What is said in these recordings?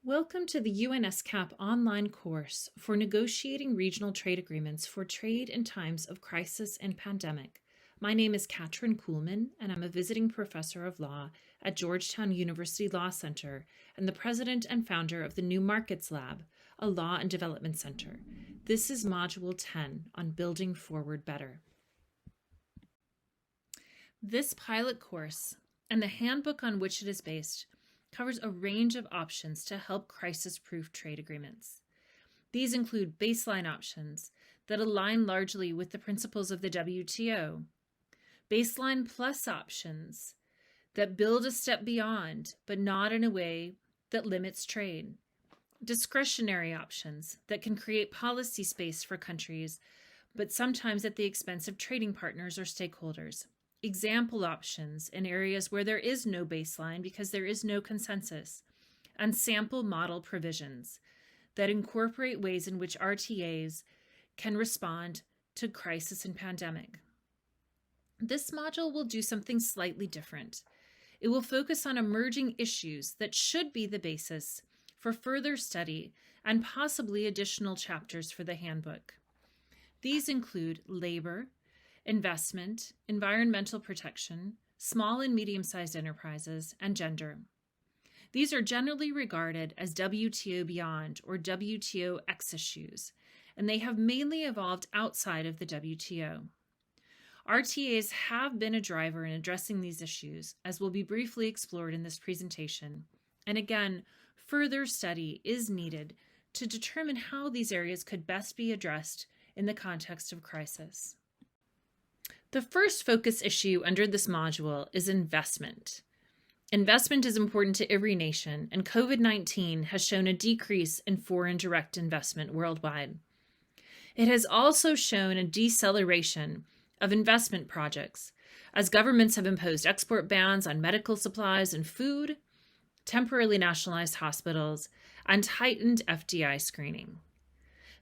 Welcome to the ESCAP online course for negotiating regional trade agreements for trade in times of crisis and pandemic. My name is Katrin Kuhlman, and I'm a visiting professor of law at Georgetown University Law Center and the president and founder of the New Markets Lab, a law and development center. This is Module 10 on Building Forward Better. This pilot course and the handbook on which it is based covers a range of options to help crisis-proof trade agreements. These include baseline options that align largely with the principles of the WTO, baseline plus options that build a step beyond, but not in a way that limits trade, discretionary options that can create policy space for countries, but sometimes at the expense of trading partners or stakeholders, example options in areas where there is no baseline because there is no consensus, and sample model provisions that incorporate ways in which RTAs can respond to crisis and pandemic. This module will do something slightly different. It will focus on emerging issues that should be the basis for further study and possibly additional chapters for the handbook. These include labor, investment, environmental protection, small and medium-sized enterprises, and gender. These are generally regarded as WTO Beyond or WTO X issues, and they have mainly evolved outside of the WTO. RTAs have been a driver in addressing these issues, as will be briefly explored in this presentation. And again, further study is needed to determine how these areas could best be addressed in the context of crisis. The first focus issue under this module is investment. Investment is important to every nation, and COVID-19 has shown a decrease in foreign direct investment worldwide. It has also shown a deceleration of investment projects as governments have imposed export bans on medical supplies and food, temporarily nationalized hospitals, and heightened FDI screening.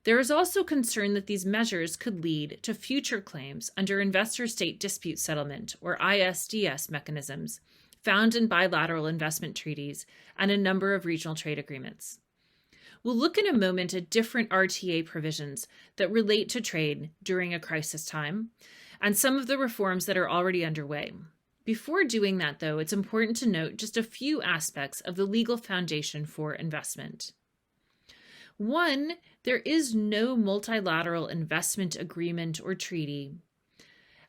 There is also concern that these measures could lead to future claims under investor-state dispute settlement, or ISDS mechanisms, found in bilateral investment treaties and a number of regional trade agreements. We'll look in a moment at different RTA provisions that relate to trade during a crisis time, and some of the reforms that are already underway. Before doing that, though, it's important to note just a few aspects of the legal foundation for investment. One, there is no multilateral investment agreement or treaty.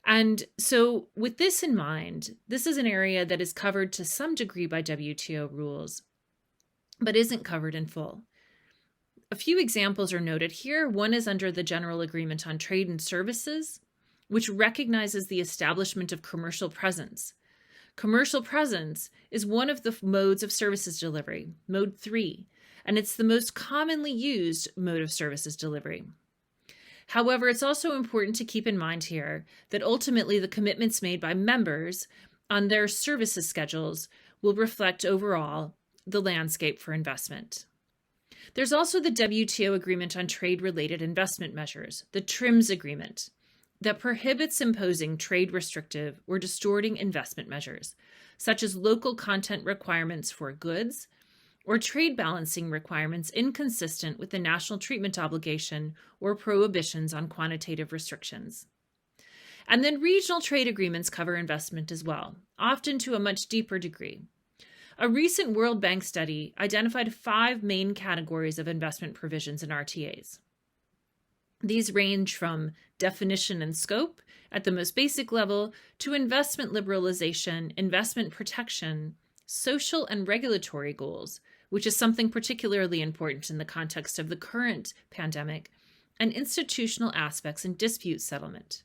And so with this in mind, this is an area that is covered to some degree by WTO rules, but isn't covered in full. A few examples are noted here. One is under the General Agreement on Trade and Services, which recognizes the establishment of commercial presence. Commercial presence is one of the modes of services delivery, Mode 3, and it's the most commonly used mode of services delivery. However, it's also important to keep in mind here that ultimately the commitments made by members on their services schedules will reflect overall the landscape for investment. There's also the WTO Agreement on Trade-Related Investment Measures, the TRIMS Agreement, that prohibits imposing trade restrictive or distorting investment measures, such as local content requirements for goods, or trade balancing requirements inconsistent with the national treatment obligation or prohibitions on quantitative restrictions. And then regional trade agreements cover investment as well, often to a much deeper degree. A recent World Bank study identified 5 main categories of investment provisions in RTAs. These range from definition and scope at the most basic level to investment liberalization, investment protection, social and regulatory goals, which is something particularly important in the context of the current pandemic, and institutional aspects in dispute settlement.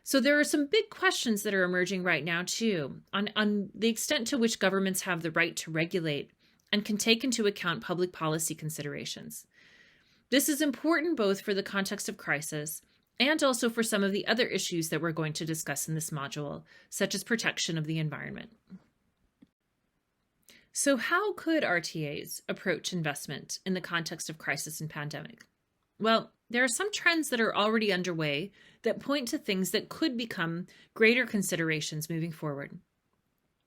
So there are some big questions that are emerging right now, too, on the extent to which governments have the right to regulate and can take into account public policy considerations. This is important both for the context of crisis and also for some of the other issues that we're going to discuss in this module, such as protection of the environment. So how could RTAs approach investment in the context of crisis and pandemic? Well, there are some trends that are already underway that point to things that could become greater considerations moving forward.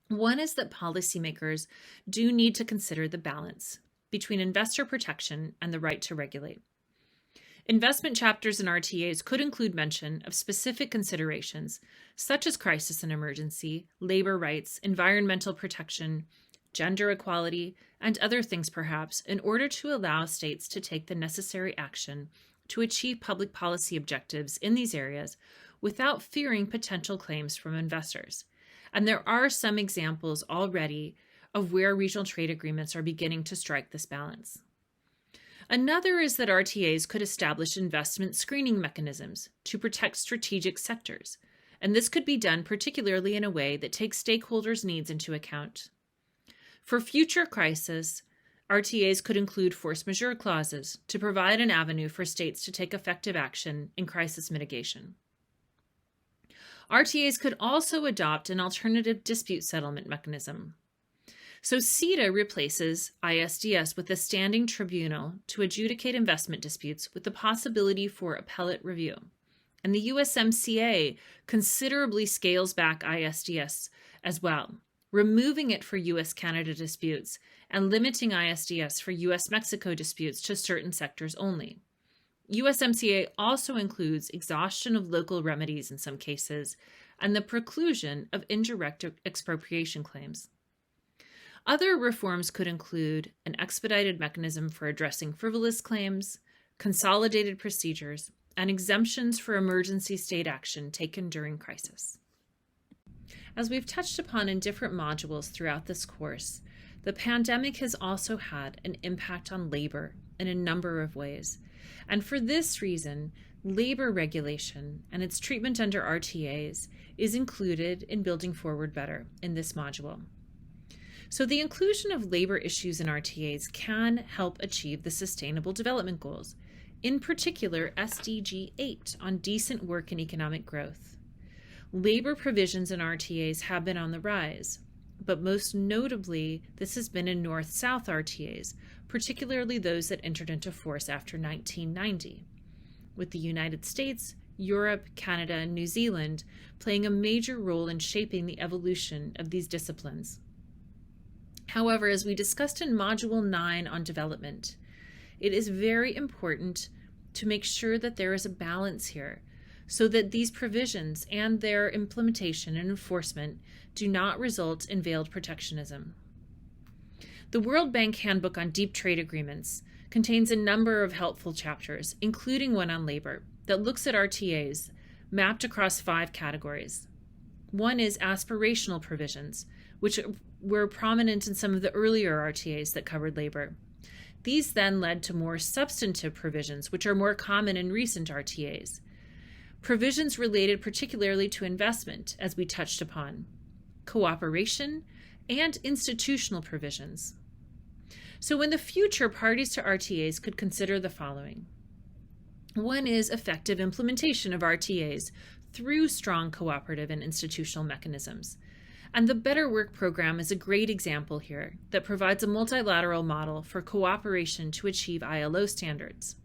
One is that policymakers do need to consider the balance between investor protection and the right to regulate. Investment chapters in RTAs could include mention of specific considerations, such as crisis and emergency, labor rights, environmental protection, gender equality, and other things perhaps, in order to allow states to take the necessary action to achieve public policy objectives in these areas without fearing potential claims from investors. And there are some examples already of where regional trade agreements are beginning to strike this balance. Another is that RTAs could establish investment screening mechanisms to protect strategic sectors, and this could be done particularly in a way that takes stakeholders' needs into account. For future crises, RTAs could include force majeure clauses to provide an avenue for states to take effective action in crisis mitigation. RTAs could also adopt an alternative dispute settlement mechanism. So CETA replaces ISDS with a standing tribunal to adjudicate investment disputes with the possibility for appellate review. And the USMCA considerably scales back ISDS as well, removing it for US-Canada disputes and limiting ISDS for US-Mexico disputes to certain sectors only. USMCA also includes exhaustion of local remedies in some cases and the preclusion of indirect expropriation claims. Other reforms could include an expedited mechanism for addressing frivolous claims, consolidated procedures, and exemptions for emergency state action taken during crisis. As we've touched upon in different modules throughout this course, the pandemic has also had an impact on labor in a number of ways. And for this reason, labor regulation and its treatment under RTAs is included in Building Forward Better in this module. So the inclusion of labor issues in RTAs can help achieve the Sustainable Development Goals, in particular SDG 8 on decent work and economic growth. Labor provisions in RTAs have been on the rise, but most notably, this has been in North-South RTAs, particularly those that entered into force after 1990, with the United States, Europe, Canada, and New Zealand playing a major role in shaping the evolution of these disciplines. However, as we discussed in Module 9 on development, it is very important to make sure that there is a balance here so that these provisions and their implementation and enforcement do not result in veiled protectionism. The World Bank Handbook on Deep Trade Agreements contains a number of helpful chapters, including one on labor, that looks at RTAs mapped across 5 categories. One is aspirational provisions, which were prominent in some of the earlier RTAs that covered labor. These then led to more substantive provisions, which are more common in recent RTAs. Provisions related particularly to investment, as we touched upon, cooperation, and institutional provisions. So in the future, parties to RTAs could consider the following. One is effective implementation of RTAs through strong cooperative and institutional mechanisms. And the Better Work program is a great example here that provides a multilateral model for cooperation to achieve ILO standards.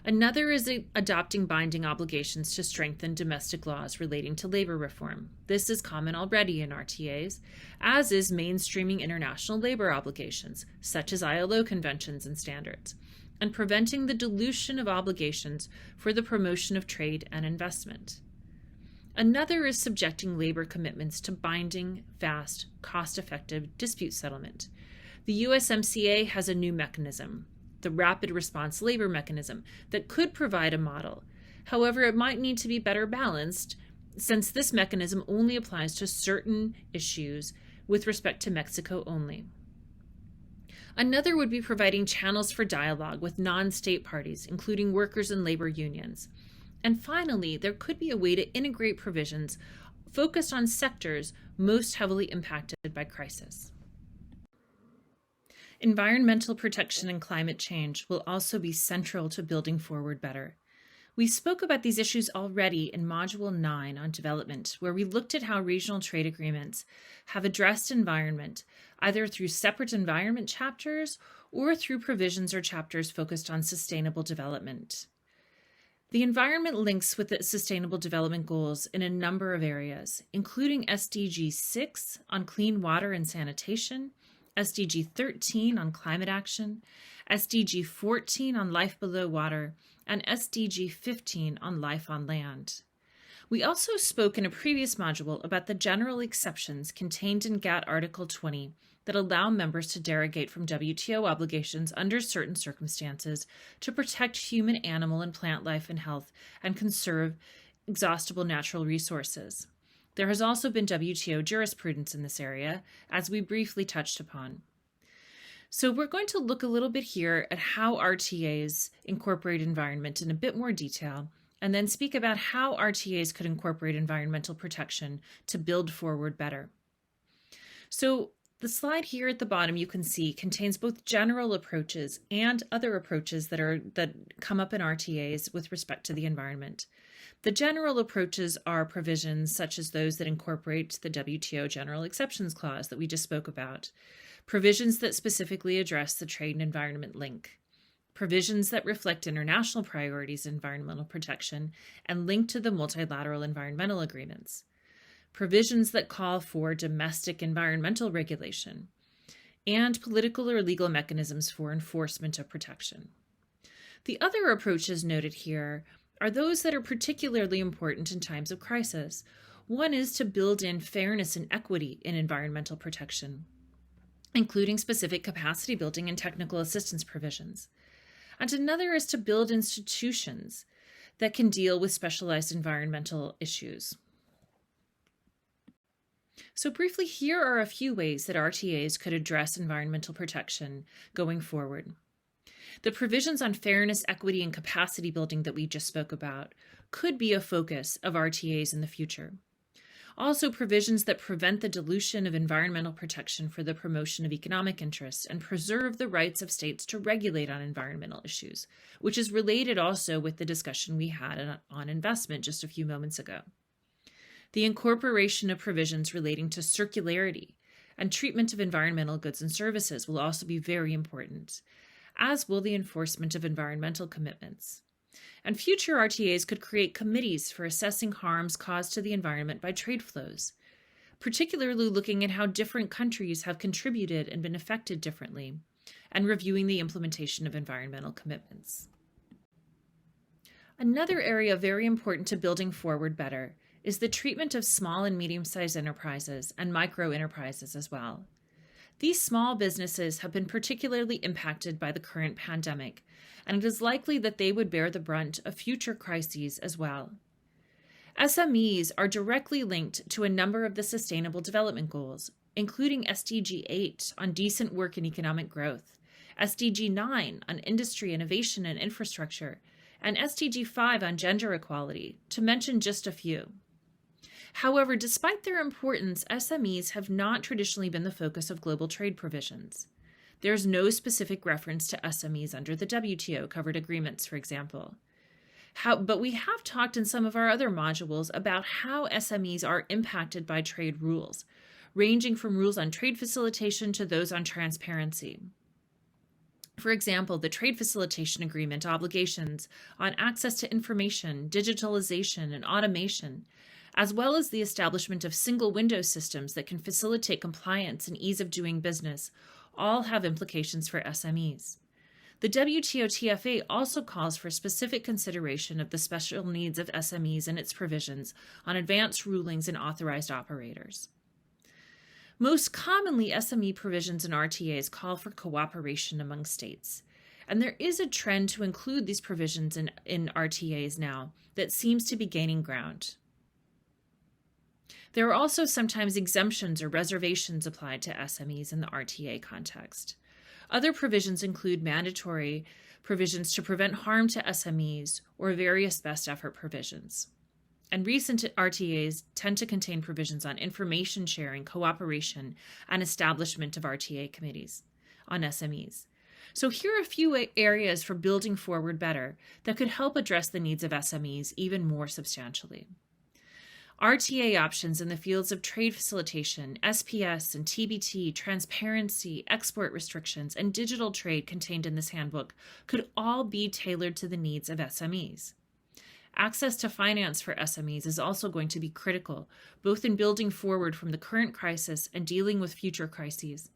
Another is adopting binding obligations to strengthen domestic laws relating to labor reform. This is common already in RTAs, as is mainstreaming international labor obligations, such as ILO conventions and standards, and preventing the dilution of obligations for the promotion of trade and investment. Another is subjecting labor commitments to binding, fast, cost-effective dispute settlement. The USMCA has a new mechanism, the Rapid Response Labor Mechanism, that could provide a model. However, it might need to be better balanced since this mechanism only applies to certain issues with respect to Mexico only. Another would be providing channels for dialogue with non-state parties, including workers and labor unions. And finally, there could be a way to integrate provisions focused on sectors most heavily impacted by crisis. Environmental protection and climate change will also be central to Building Forward Better. We spoke about these issues already in Module 9 on development, where we looked at how regional trade agreements have addressed environment, either through separate environment chapters or through provisions or chapters focused on sustainable development. The environment links with the Sustainable Development Goals in a number of areas, including SDG 6 on clean water and sanitation, SDG 13 on climate action, SDG 14 on life below water, and SDG 15 on life on land. We also spoke in a previous module about the general exceptions contained in GATT Article 20 that allow members to derogate from WTO obligations under certain circumstances to protect human, animal, and plant life and health and conserve exhaustible natural resources. There has also been WTO jurisprudence in this area, as we briefly touched upon. So we're going to look a little bit here at how RTAs incorporate environment in a bit more detail, and then speak about how RTAs could incorporate environmental protection to build forward better. So the slide here at the bottom you can see contains both general approaches and other approaches that come up in RTAs with respect to the environment. The general approaches are provisions such as those that incorporate the WTO General Exceptions Clause that we just spoke about, provisions that specifically address the trade and environment link, provisions that reflect international priorities in environmental protection and link to the multilateral environmental agreements, provisions that call for domestic environmental regulation, and political or legal mechanisms for enforcement of protection. The other approaches noted here are those that are particularly important in times of crisis. One is to build in fairness and equity in environmental protection, including specific capacity building and technical assistance provisions. And another is to build institutions that can deal with specialized environmental issues. So briefly, here are a few ways that RTAs could address environmental protection going forward. The provisions on fairness, equity, and capacity building that we just spoke about could be a focus of RTAs in the future. Also, provisions that prevent the dilution of environmental protection for the promotion of economic interests and preserve the rights of states to regulate on environmental issues, which is related also with the discussion we had on investment just a few moments ago. The incorporation of provisions relating to circularity and treatment of environmental goods and services will also be very important, as will the enforcement of environmental commitments. And future RTAs could create committees for assessing harms caused to the environment by trade flows, particularly looking at how different countries have contributed and been affected differently, and reviewing the implementation of environmental commitments. Another area very important to building forward better is the treatment of small and medium-sized enterprises and micro-enterprises as well. These small businesses have been particularly impacted by the current pandemic, and it is likely that they would bear the brunt of future crises as well. SMEs are directly linked to a number of the Sustainable Development Goals, including SDG 8 on decent work and economic growth, SDG 9 on industry, innovation, and infrastructure, and SDG 5 on gender equality, to mention just a few. However, despite their importance, SMEs have not traditionally been the focus of global trade provisions. There is no specific reference to SMEs under the WTO covered agreements, for example. But we have talked in some of our other modules about how SMEs are impacted by trade rules, ranging from rules on trade facilitation to those on transparency. For example, the Trade Facilitation Agreement obligations on access to information, digitalization, and automation, as well as the establishment of single window systems that can facilitate compliance and ease of doing business, all have implications for SMEs. The WTO TFA also calls for specific consideration of the special needs of SMEs and its provisions on advanced rulings and authorized operators. Most commonly, SME provisions in RTAs call for cooperation among states, and there is a trend to include these provisions in RTAs now that seems to be gaining ground. There are also sometimes exemptions or reservations applied to SMEs in the RTA context. Other provisions include mandatory provisions to prevent harm to SMEs or various best effort provisions. And recent RTAs tend to contain provisions on information sharing, cooperation, and establishment of RTA committees on SMEs. So here are a few areas for building forward better that could help address the needs of SMEs even more substantially. RTA options in the fields of trade facilitation, SPS and TBT, transparency, export restrictions, and digital trade contained in this handbook could all be tailored to the needs of SMEs. Access to finance for SMEs is also going to be critical, both in building forward from the current crisis and dealing with future crises.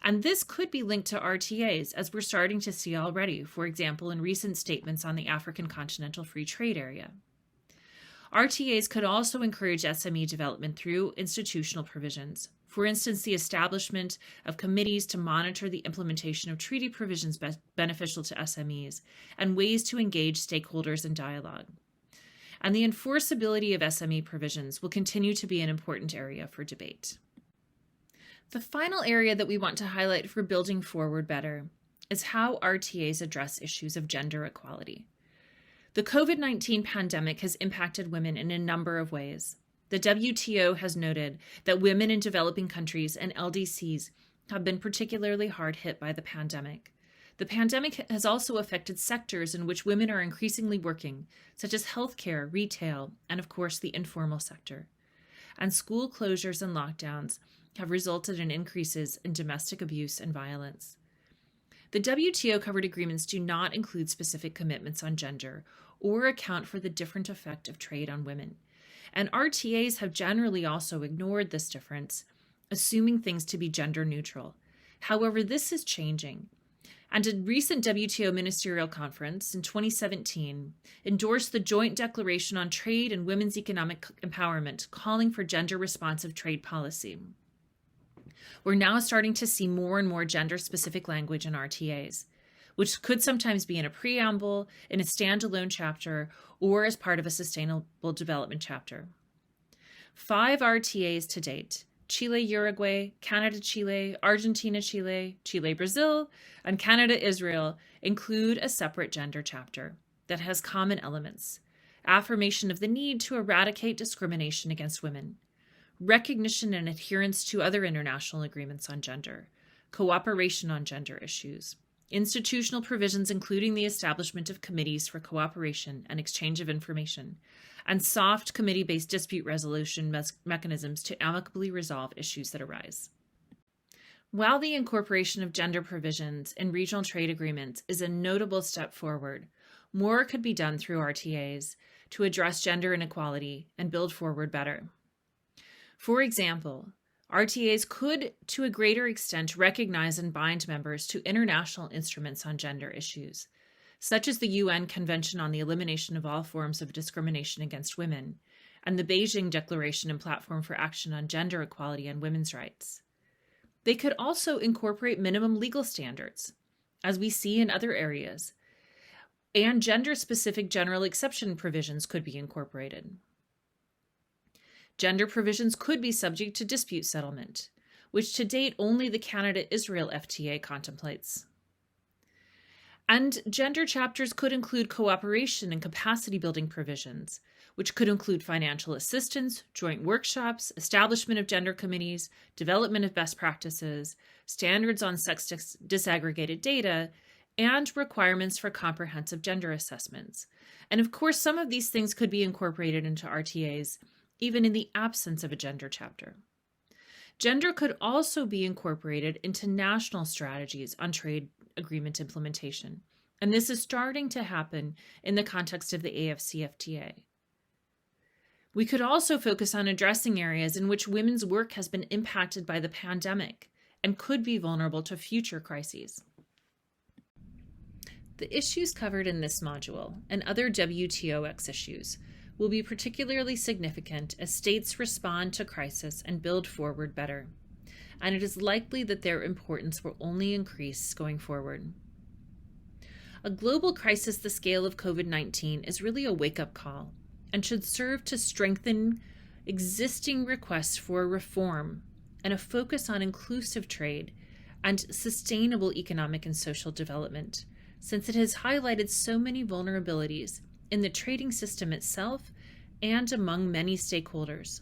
And this could be linked to RTAs, as we're starting to see already, for example, in recent statements on the African Continental Free Trade Area. RTAs could also encourage SME development through institutional provisions. For instance, the establishment of committees to monitor the implementation of treaty provisions beneficial to SMEs and ways to engage stakeholders in dialogue. And the enforceability of SME provisions will continue to be an important area for debate. The final area that we want to highlight for building forward better is how RTAs address issues of gender equality. The COVID-19 pandemic has impacted women in a number of ways. The WTO has noted that women in developing countries and LDCs have been particularly hard hit by the pandemic. The pandemic has also affected sectors in which women are increasingly working, such as healthcare, retail, and of course the informal sector. And school closures and lockdowns have resulted in increases in domestic abuse and violence. The WTO covered agreements do not include specific commitments on gender or account for the different effect of trade on women. And RTAs have generally also ignored this difference, assuming things to be gender neutral. However, this is changing. And a recent WTO ministerial conference in 2017 endorsed the Joint Declaration on Trade and Women's Economic Empowerment, calling for gender-responsive trade policy. We're now starting to see more and more gender-specific language in RTAs, which could sometimes be in a preamble, in a standalone chapter, or as part of a sustainable development chapter. 5 RTAs to date: Chile-Uruguay, Canada-Chile, Argentina-Chile, Chile-Brazil, and Canada-Israel include a separate gender chapter that has common elements: affirmation of the need to eradicate discrimination against women, recognition and adherence to other international agreements on gender, cooperation on gender issues, institutional provisions including the establishment of committees for cooperation and exchange of information, and soft committee-based dispute resolution mechanisms to amicably resolve issues that arise. While the incorporation of gender provisions in regional trade agreements is a notable step forward, more could be done through RTAs to address gender inequality and build forward better. For example, RTAs could, to a greater extent, recognize and bind members to international instruments on gender issues, such as the UN Convention on the Elimination of All Forms of Discrimination Against Women and the Beijing Declaration and Platform for Action on Gender Equality and Women's Rights. They could also incorporate minimum legal standards, as we see in other areas, and gender-specific general exception provisions could be incorporated. Gender provisions could be subject to dispute settlement, which to date only the Canada-Israel FTA contemplates. And gender chapters could include cooperation and capacity building provisions, which could include financial assistance, joint workshops, establishment of gender committees, development of best practices, standards on sex disaggregated data, and requirements for comprehensive gender assessments. And of course, some of these things could be incorporated into RTAs, even in the absence of a gender chapter. Gender could also be incorporated into national strategies on trade agreement implementation, and this is starting to happen in the context of the AFCFTA. We could also focus on addressing areas in which women's work has been impacted by the pandemic and could be vulnerable to future crises. The issues covered in this module and other WTOX issues will be particularly significant as states respond to crisis and build forward better, and it is likely that their importance will only increase going forward. A global crisis the scale of COVID-19 is really a wake-up call and should serve to strengthen existing requests for reform and a focus on inclusive trade and sustainable economic and social development, since it has highlighted so many vulnerabilities in the trading system itself and among many stakeholders.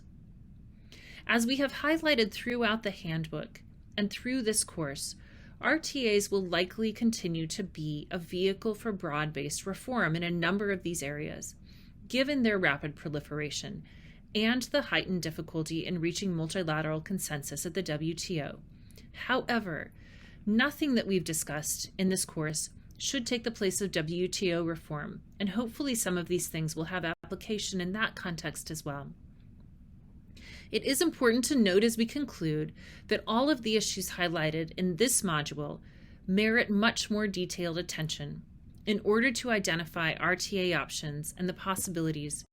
As we have highlighted throughout the handbook and through this course, RTAs will likely continue to be a vehicle for broad-based reform in a number of these areas, given their rapid proliferation and the heightened difficulty in reaching multilateral consensus at the WTO. However, nothing that we've discussed in this course should take the place of WTO reform, and hopefully some of these things will have application in that context as well. It is important to note as we conclude that all of the issues highlighted in this module merit much more detailed attention in order to identify RTA options and the possibilities